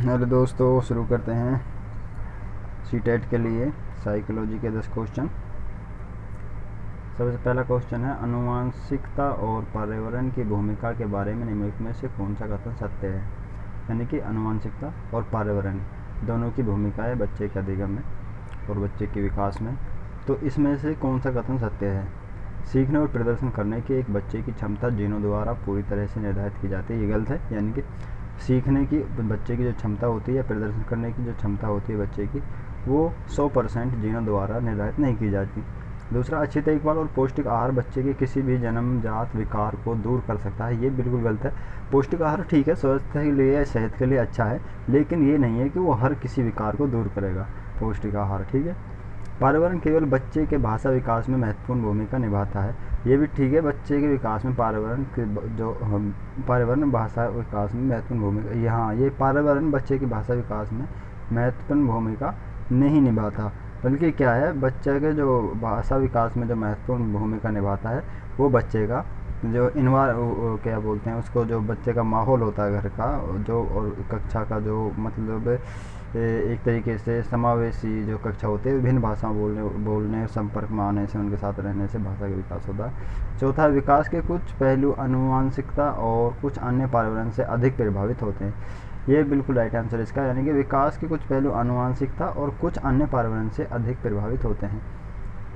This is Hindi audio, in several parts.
हेलो दोस्तों, शुरू करते हैं सीटेट के लिए साइकोलॉजी के 10 क्वेश्चन। सबसे पहला क्वेश्चन है, आनुवंशिकता और पर्यावरण की भूमिका के बारे में निम्नलिखित में से कौन सा कथन सत्य है। यानी कि आनुवंशिकता और पर्यावरण दोनों की भूमिका है बच्चे के अधिगम में और बच्चे के विकास में। तो इसमें से कौन सा कथन सत्य है। सीखने और प्रदर्शन करने की एक बच्चे की क्षमता जीनों द्वारा पूरी तरह से निर्धारित की जाती है, ये गलत है। यानी कि सीखने की बच्चे की जो क्षमता होती है, प्रदर्शन करने की जो क्षमता होती है बच्चे की, वो 100% जीनों द्वारा निर्धारित नहीं की जाती। दूसरा, अच्छी देखभाल और पौष्टिक आहार बच्चे के किसी भी जन्मजात विकार को दूर कर सकता है, ये बिल्कुल गलत है। पौष्टिक आहार ठीक है, स्वास्थ्य के लिए, सेहत के लिए अच्छा है, लेकिन ये नहीं है कि वो हर किसी विकार को दूर करेगा। पौष्टिक आहार ठीक है। पर्यावरण केवल बच्चे के भाषा विकास में महत्वपूर्ण भूमिका निभाता है, ये भी ठीक है। बच्चे के विकास में पर्यावरण भाषा विकास में महत्वपूर्ण भूमिका, यहाँ ये पर्यावरण बच्चे की भाषा विकास में महत्वपूर्ण भूमिका नहीं निभाता, बल्कि क्या है, बच्चे के जो भाषा विकास में जो महत्वपूर्ण भूमिका निभाता है वो बच्चे का जो क्या बोलते हैं उसको, जो बच्चे का माहौल होता है घर का, जो और कक्षा का जो मतलब एक तरीके से समावेशी जो कक्षा होती है, विभिन्न भाषाओं बोलने संपर्क में आने से, उनके साथ रहने से भाषा का विकास होता है। चौथा, विकास के कुछ पहलू आनुवंशिकता और कुछ अन्य पर्यावरण से अधिक प्रभावित होते हैं, ये बिल्कुल राइट आंसर इसका। यानी कि विकास के कुछ पहलू आनुवंशिकता और कुछ अन्य पर्यावरण से अधिक प्रभावित होते हैं।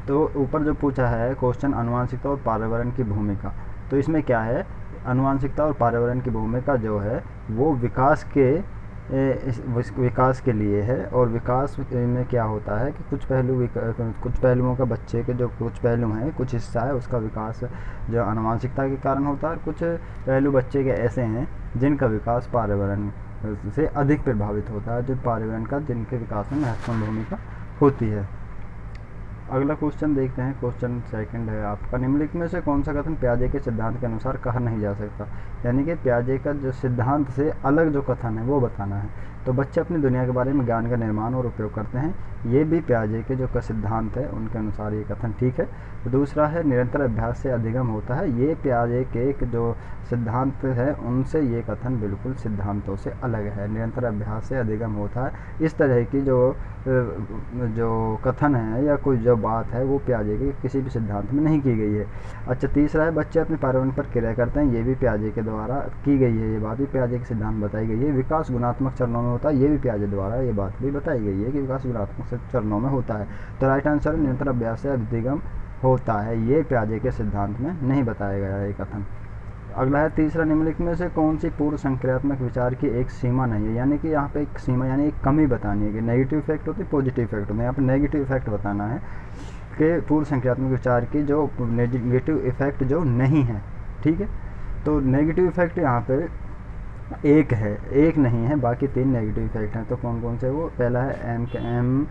तो ऊपर जो पूछा है क्वेश्चन, आनुवंशिकता और पर्यावरण की भूमिका, तो इसमें क्या है, आनुवंशिकता और पर्यावरण की भूमिका जो है वो विकास के लिए है। और विकास में क्या होता है कि कुछ पहलुओं का, बच्चे के जो कुछ पहलू हैं, कुछ हिस्सा है उसका विकास जो आनुवंशिकता के कारण होता है, कुछ पहलू बच्चे के ऐसे हैं जिनका विकास पर्यावरण से अधिक प्रभावित होता है, जो पर्यावरण का जिनके विकास में महत्वपूर्ण भूमिका होती है। अगला क्वेश्चन देखते हैं, क्वेश्चन सेकंड है आपका, निम्नलिखित में से कौन सा कथन पियाजे के सिद्धांत के अनुसार कहा नहीं जा सकता। यानी कि पियाजे का जो सिद्धांत से अलग जो कथन है वो बताना है। तो बच्चे अपनी दुनिया के बारे में ज्ञान का निर्माण और उपयोग करते हैं, ये भी पियाजे के जो सिद्धांत है उनके अनुसार ये कथन ठीक है। तो दूसरा है, निरंतर अभ्यास से अधिगम होता है, ये पियाजे के जो सिद्धांत है उनसे ये कथन बिल्कुल सिद्धांतों से अलग है। निरंतर अभ्यास से अधिगम होता है, इस तरह की जो कथन है या कोई जो बात है वो पियाजे के किसी भी सिद्धांत में नहीं की गई है। अच्छा, तीसरा है, बच्चे अपने पर्यावरण पर क्रिया करते हैं, ये भी पियाजे के द्वारा की गई है, ये बात भी पियाजे के सिद्धांत बताई गई है। विकास गुणात्मक चरणों में होता है, ये भी पियाजे द्वारा ये बात भी बताई गई है कि विकास गुणात्मक चरणों में होता है। तो राइट आंसर है, निरंतर अभ्यास से अधिगम होता है, ये पियाजे के सिद्धांत में नहीं बताया गया है ये कथन। अगला है तीसरा, निम्नलिखित में से कौन सी पूर्व संक्रियात्मक विचार की एक सीमा नहीं है। यानी कि यहाँ पे एक सीमा यानी एक कमी बतानी है कि नेगेटिव इफेक्ट होते हैं, पॉजिटिव इफेक्ट होते हैं। यहाँ पे नेगेटिव इफेक्ट बताना है कि पूर्व संक्रियात्मक विचार की जो नेगेटिव इफेक्ट जो नहीं है, ठीक है। तो नेगेटिव इफेक्ट यहाँ पे एक है, एक नहीं है, बाकी 3 नेगेटिव इफेक्ट हैं। तो कौन कौन से वो, पहला है एम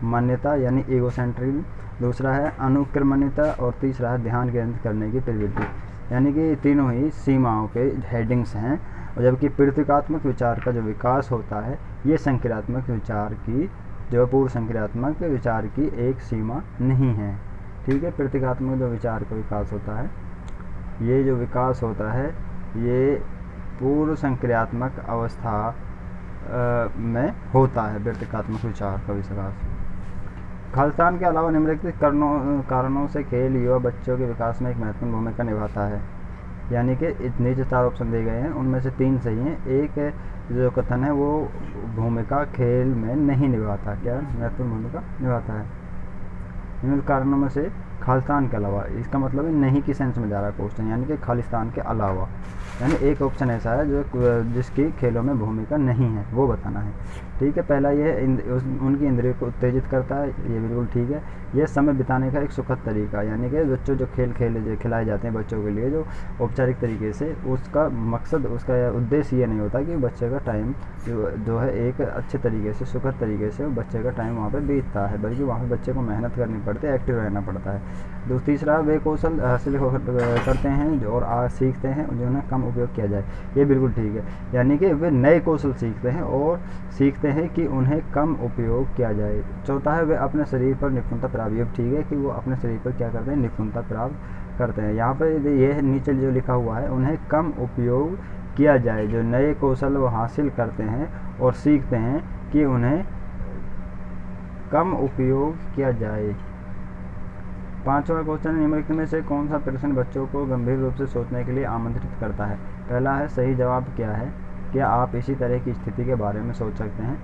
मान्यता यानी ईगोसेंट्रिज्म, दूसरा है अनुक्रमणिता और तीसरा है ध्यान केंद्रित करने की प्रवृत्ति। यानी कि तीनों ही सीमाओं के हेडिंग्स हैं। और जबकि प्रतीकात्मक विचार का जो विकास होता है, ये संक्रियात्मक विचार की, जो पूर्व संक्रियात्मक विचार की एक सीमा नहीं है, ठीक है। प्रतीकात्मक जो विचार का विकास होता है, ये जो विकास होता है ये पूर्व संक्रियात्मक अवस्था में होता है, प्रतीकात्मक विचार का विकास। खालिस्तान के अलावा निम्नलिखित कारणों से खेल युवा बच्चों के विकास में एक महत्वपूर्ण भूमिका निभाता है। यानी कि नीचे 4 ऑप्शन दिए गए हैं, उनमें से 3 सही हैं। एक जो कथन है वो भूमिका खेल में नहीं निभाता, क्या महत्वपूर्ण भूमिका निभाता है। इन कारणों में से खालिस्तान के अलावा, इसका मतलब नहीं की सेंस में जा रहा है क्वेश्चन, यानी कि खालिस्तान के अलावा, यानी एक ऑप्शन ऐसा है जो जिसकी खेलों में भूमिका नहीं है, वो बताना है, ठीक है। पहला ये उनकी इंद्रियों को उत्तेजित करता है, ये बिल्कुल ठीक है। यह समय बिताने का एक सुखद तरीका, यानी कि बच्चों जो खेल खिलाए जाते हैं बच्चों के लिए जो औपचारिक तरीके से, उसका मकसद, उसका उद्देश्य ये नहीं होता कि बच्चे का टाइम जो है एक अच्छे तरीके से, सुखद तरीके से बच्चे का टाइम वहाँ पे बीतता है, बल्कि वहाँ पे बच्चे को मेहनत करनी पड़ती है, एक्टिव रहना पड़ता है। तीसरा, वे कौशल हासिल करते हैं जो और सीखते हैं जिन्हें कम उपयोग किया जाए, ये बिल्कुल ठीक है। यानी कि वे नए कौशल सीखते हैं और सीखते हैं कि उन्हें कम उपयोग किया जाए। चौथा है, वे अपने शरीर पर निपुणता प्राप्त, ये ठीक है कि वो अपने शरीर पर क्या करते हैं, निपुणता प्राप्त करते हैं। यहाँ पर ये नीचे जो लिखा हुआ है, उन्हें कम उपयोग किया जाए। जो नए कौशल वो हासिल करते हैं और सीखते हैं कि उन्हें कम उपयोग किया जाए। पांचवा क्वेश्चन, निम्नलिखित में से कौन सा प्रश्न बच्चों को गंभीर रूप से सोचने के लिए आमंत्रित करता है? पहला है सही जवाब क्या है? क्या आप इसी तरह की स्थिति के बारे में सोच सकते हैं?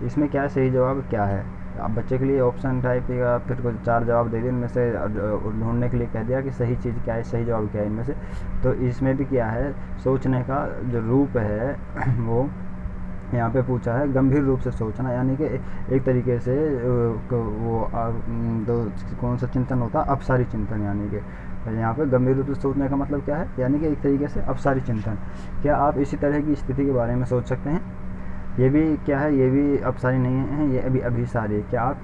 इसमें क्या है, सही जवाब क्या है? आप बच्चे के लिए ऑप्शन टाइप या फिर कुछ 4 जवाब दे दिए, इनमें से ढूंढने के लिए कह दिया कि सही चीज़ क्या है, सही जवाब क्या है इनमें से। तो इसमें भी क्या है, सोचने का जो रूप है वो यहाँ पे पूछा है गंभीर रूप से सोचना, यानी कि एक तरीके से दो कौन सा चिंतन होता है, अपसारी चिंतन। यानी कि यहाँ पे गंभीर रूप से सोचने का मतलब क्या है, यानी कि एक तरीके से अपसारी चिंतन। क्या आप इसी तरह की स्थिति के बारे में सोच सकते हैं? ये भी क्या है, ये भी अपसारी नहीं है, ये अभी अभिसारी है। क्या आप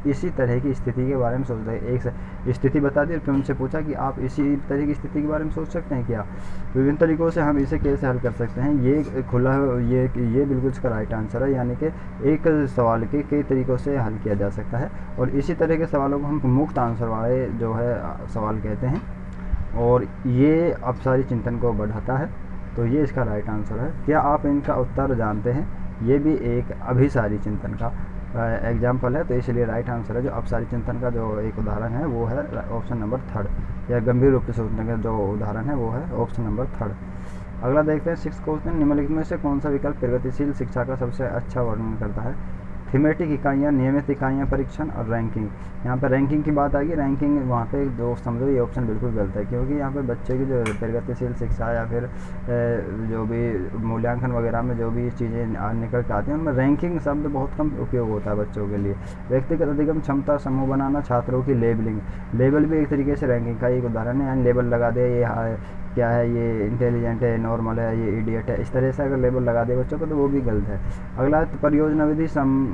इसी तरह की स्थिति के बारे में सोच रहे हैं? एक स्थिति बता दी और फिर उनसे पूछा कि आप इसी तरह की स्थिति के बारे में सोच सकते हैं क्या? विभिन्न तरीक़ों से हम इसे कैसे हल कर सकते हैं, ये खुला ये बिल्कुल इसका राइट आंसर है। यानी कि एक सवाल के कई तरीक़ों से हल किया जा सकता है और इसी तरह के सवालों को हम मुक्त आंसर वाले जो है सवाल कहते हैं और ये अपसारी चिंतन को बढ़ाता है। तो ये इसका राइट आंसर है। क्या आप इनका उत्तर जानते हैं? ये भी एक अभिसारी चिंतन का एग्जाम्पल है, तो इसलिए राइट आंसर है जो अपसारी चिंतन का जो एक उदाहरण है वो है ऑप्शन नंबर 3। या गंभीर रूप से सोचने का जो उदाहरण है वो है ऑप्शन नंबर 3। अगला देखते हैं 6 क्वेश्चन, निम्नलिखित में से कौन सा विकल्प प्रगतिशील शिक्षा का सबसे अच्छा वर्णन करता है? थीमेटिक इकाइयाँ, नियमित इकाइयाँ, परीक्षण और रैंकिंग। यहाँ पर रैंकिंग की बात आएगी, रैंकिंग वहाँ पे जो समझो ये ऑप्शन बिल्कुल गलत है, क्योंकि यहाँ पे बच्चे की जो प्रगतिशील शिक्षा या फिर जो भी मूल्यांकन वगैरह में जो भी चीज़ें निकल के आती हैं उनमें रैंकिंग शब्द बहुत कम उपयोग होता है बच्चों के लिए। व्यक्तिगत अधिगम क्षमता, समूह बनाना, छात्रों की लेबलिंग। लेबल भी एक तरीके से रैंकिंग का एक उदाहरण है, यानी लेबल लगा दे, ये क्या है, ये इंटेलिजेंट है, नॉर्मल है, ये इडियट है, इस तरह से अगर लेबल लगा दे बच्चों को तो वो भी गलत है। अगला परियोजना विधि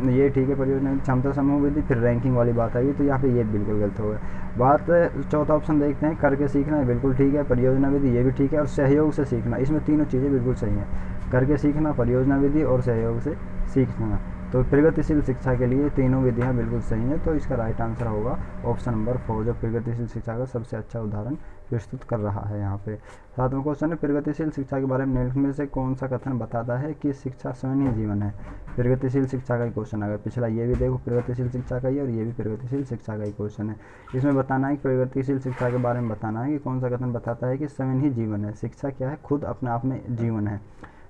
ये ठीक है, परियोजना विधि, क्षमता समूह विधि, फिर रैंकिंग वाली बात आई तो यहाँ पे ये बिल्कुल गलत हो गया। बात चौथा ऑप्शन देखते हैं, करके सीखना है, बिल्कुल ठीक है, परियोजना विधि ये भी ठीक है और सहयोग से सीखना, इसमें तीनों चीज़ें बिल्कुल सही हैं, करके सीखना, परियोजना विधि और सहयोग से सीखना। तो प्रगतिशील शिक्षा के लिए तीनों विधियां बिल्कुल सही हैं, तो इसका राइट आंसर होगा ऑप्शन नंबर 4 जो प्रगतिशील शिक्षा का सबसे अच्छा उदाहरण प्रस्तुत कर रहा है। यहाँ पे 7वां क्वेश्चन है, प्रगतिशील शिक्षा के बारे में निम्नलिखित में से कौन सा कथन बताता है कि शिक्षा स्वयं ही जीवन है? प्रगतिशील शिक्षा का ही क्वेश्चन आएगा, पिछला ये भी देखो प्रगतिशील शिक्षा का ही और ये भी प्रगतिशील शिक्षा का ही क्वेश्चन है। इसमें बताना है कि प्रगतिशील शिक्षा के बारे में बताना है कि कौन सा कथन बताता है कि स्वयं ही जीवन है। शिक्षा क्या है? खुद अपने आप में जीवन है।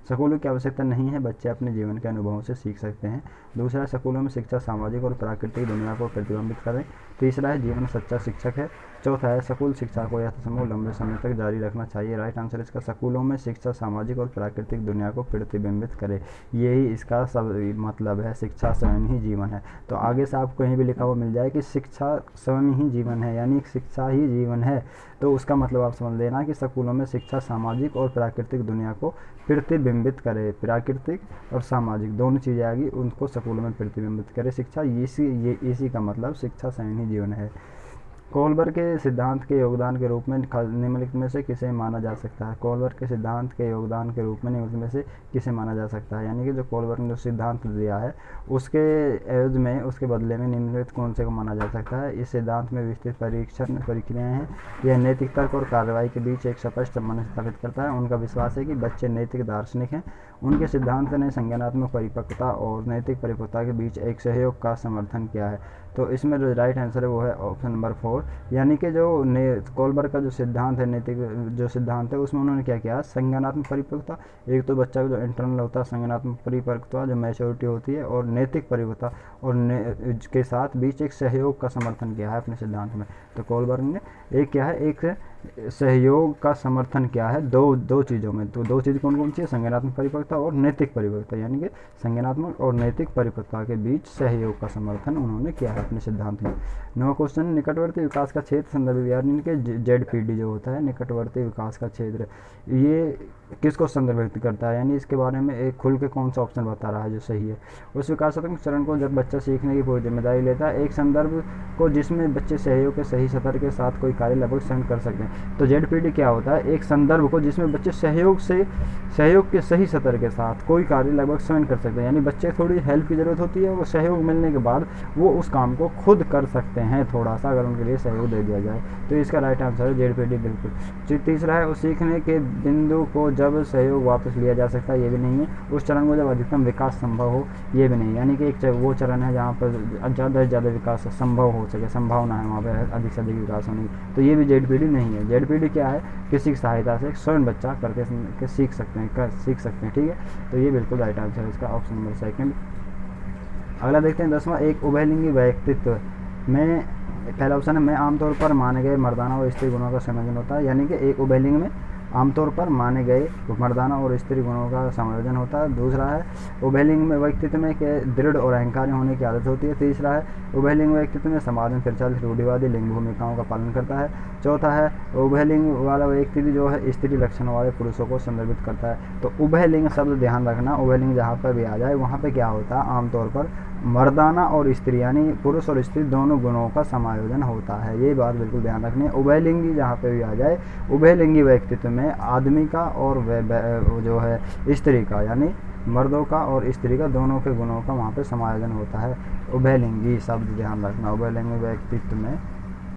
स्कूलों की आवश्यकता नहीं है, बच्चे अपने जीवन के अनुभवों से सीख सकते हैं। दूसरा, स्कूलों में शिक्षा सामाजिक और प्राकृतिक दुनिया को प्रतिबिंबित करें। तीसरा है, जीवन सच्चा शिक्षक है। चौथा है, स्कूल शिक्षा को यथासंभव लंबे समय तक जारी रखना चाहिए। राइट आंसर इसका स्कूलों में शिक्षा सामाजिक और प्राकृतिक दुनिया को प्रतिबिंबित करे, यही इसका सब मतलब है, शिक्षा स्वयं ही जीवन है। तो आगे से आपको कहीं भी लिखा हुआ मिल जाए कि शिक्षा स्वयं ही जीवन है, यानी शिक्षा ही जीवन है, तो उसका मतलब आप समझ लेना कि स्कूलों में शिक्षा सामाजिक और प्राकृतिक दुनिया को प्रतिबिंबित करे। प्राकृतिक और सामाजिक दोनों चीज़ें आ गई, उनको स्कूलों में प्रतिबिंबित करे शिक्षा, इसी का मतलब शिक्षा स्वयं ही जीवन है। कोलबर के सिद्धांत के योगदान के रूप में निम्नलिखित में से किसे माना जा सकता है? कोलबर के सिद्धांत के योगदान के रूप में निम्नलिखित में से किसे माना जा सकता है? यानी कि जो कोलबर ने जो सिद्धांत दिया है उसके एवज में, उसके बदले में निम्नलिखित कौन से को माना जा सकता है? इस सिद्धांत में विस्तृत परीक्षण प्रक्रियाएं हैं। यह नैतिक तर्क और कार्रवाई के बीच एक स्पष्ट संबंध स्थापित करता है। उनका विश्वास है कि बच्चे नैतिक दार्शनिक हैं। उनके सिद्धांत ने संज्ञानात्मक परिपक्वता और नैतिक परिपक्वता के बीच एक सहयोग का समर्थन किया है। तो इसमें जो राइट आंसर है वो है ऑप्शन नंबर 4, यानी कि जो कोलबर का जो सिद्धांत है, नैतिक जो सिद्धांत है, उसमें उन्होंने क्या किया, संज्ञानात्मक परिपक्वता, एक तो बच्चा का जो इंटरनल होता है संज्ञानात्मक परिपक्वता जो मैच्योरिटी होती है, और नैतिक परिपक्वता और के साथ बीच एक सहयोग का समर्थन किया है अपने सिद्धांत में। तो कोलबर ने एक क्या है, एक सहयोग का समर्थन किया है दो चीज़ों में। तो दो चीज़ कौन कौन सी है? संज्ञानात्मक परिपक्वता और नैतिक परिपक्वता, यानी कि संज्ञानात्मक और नैतिक परिपक्वता के बीच सहयोग का समर्थन उन्होंने किया है अपने सिद्धांत में। 9वां क्वेश्चन, निकटवर्ती विकास का क्षेत्र संदर्भ, यानी कि ZPD जो होता है निकटवर्ती विकास का क्षेत्र, ये किसको संदर्भित करता है? यानी इसके बारे में एक खुल के कौन सा ऑप्शन बता रहा है जो सही है? उस विकासात्मक चरण को जब बच्चा सीखने की पूरी जिम्मेदारी लेता है, एक संदर्भ को जिसमें बच्चे सहयोग के सही स्तर के साथ कोई कार्य लगभग स्वयं कर सकते हैं। तो ZPD क्या होता है, एक संदर्भ को जिसमें बच्चे सहयोग के सही स्तर के साथ कोई कार्य लगभग स्वयं कर सकते हैं, यानी बच्चे थोड़ी हेल्प की ज़रूरत होती है, वो सहयोग मिलने के बाद वो उस काम को खुद कर सकते हैं थोड़ा सा, अगर उनके लिए सहयोग दे दिया जाए। तो इसका राइट आंसर है ZPD बिल्कुल। तीसरा है, उस सीखने के बिंदु को जब सहयोग वापस लिया जा सकता है, ये भी नहीं है। उस चरण को जब अधिकतम विकास संभव हो, ये भी नहीं, यानी कि एक वो चरण है जहाँ पर ज़्यादा से ज़्यादा विकास संभव हो सके, संभावना है वहाँ पर अधिक से अधिक विकास होने की, तो ये भी ZPD नहीं है। ZPD क्या है, किसी की सहायता से स्वयं बच्चा करके सीख सकते हैं, ठीक है। तो ये बिल्कुल राइट आंसर है इसका, ऑप्शन नंबर सेकंड। अगला देखते हैं 10वां, एक उभयलिंगी व्यक्तित्व में पहला ऑप्शन है, में आमतौर पर माने गए मर्दाना और स्त्री गुणों का संयोजन होता है, यानी कि एक उभयलिंग में आमतौर पर माने गए मर्दाना और स्त्री गुणों का संयोजन होता है। दूसरा है, उभयलिंग में व्यक्तित्व में के दृढ़ और अहंकारी होने की आदत होती है। तीसरा है, उभयलिंग व्यक्तित्व में समाज में प्रचलित रूढ़िवादी लिंग भूमिकाओं का पालन करता है। चौथा है, उभयलिंग वाला व्यक्ति जो है स्त्री लक्षणों वाले पुरुषों को संदर्भित करता है। तो उभयलिंग शब्द ध्यान रखना, उभयलिंग जहाँ पर भी आ जाए वहाँ पे क्या होता है, आमतौर पर मर्दाना और स्त्री यानी पुरुष और स्त्री दोनों गुणों का समायोजन होता है, ये बात बिल्कुल ध्यान रखनी है। उभयलिंगी जहाँ पे भी आ जाए, उभयलिंगी व्यक्तित्व में आदमी का और जो है स्त्री का, यानी मर्दों का और स्त्री का दोनों के गुणों का वहाँ पे समायोजन होता है। उभयलिंगी शब्द ध्यान रखना, उभयलिंगी व्यक्तित्व में